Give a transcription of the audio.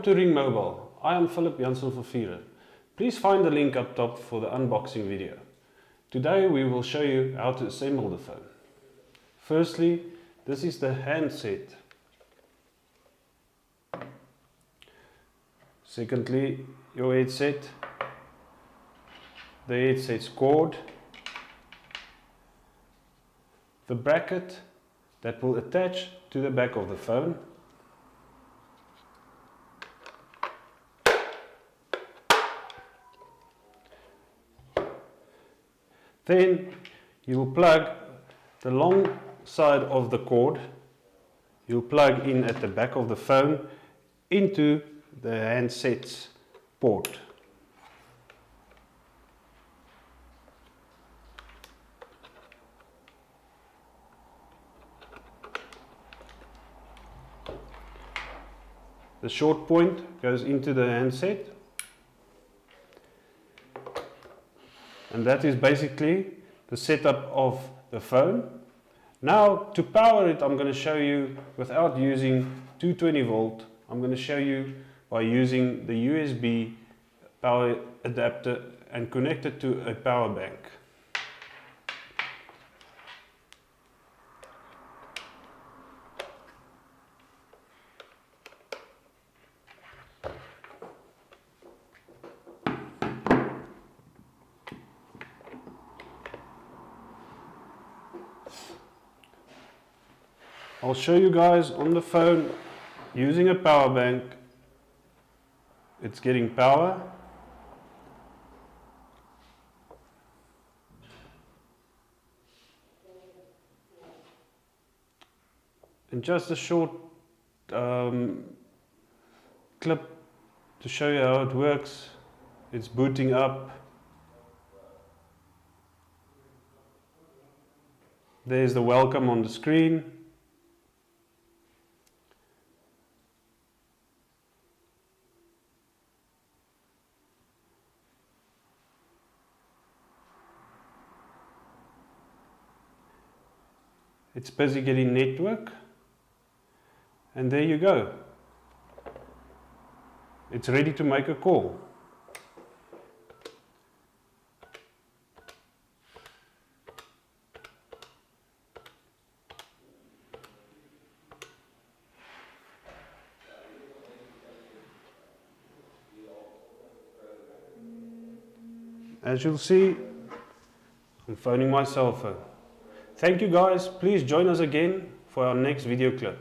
to Ring Mobile. I am Philip Janssen van Vieren. Please find the link up top for the unboxing video. Today we will show you how to assemble the phone. Firstly, this is the handset. Secondly, your headset, the headset's cord, the bracket that will attach to the back of the phone, then you will plug the long side of the cord, you'll plug in at the back of the phone into the handset's port. The short point goes into the handset, and that is basically the setup of the phone. Now to power it, I'm going to show you without using 220 volt. I'm going to show you by using the USB power adapter and connect it to a power bank. I'll show you guys on the phone using a power bank. It's getting power. And just a short clip to show you how it works. It's booting up. There's the welcome on the screen. It's busy getting network, and there you go. It's ready to make a call. As you'll see, I'm phoning my cell phone. Thank you guys, please join us again for our next video clip.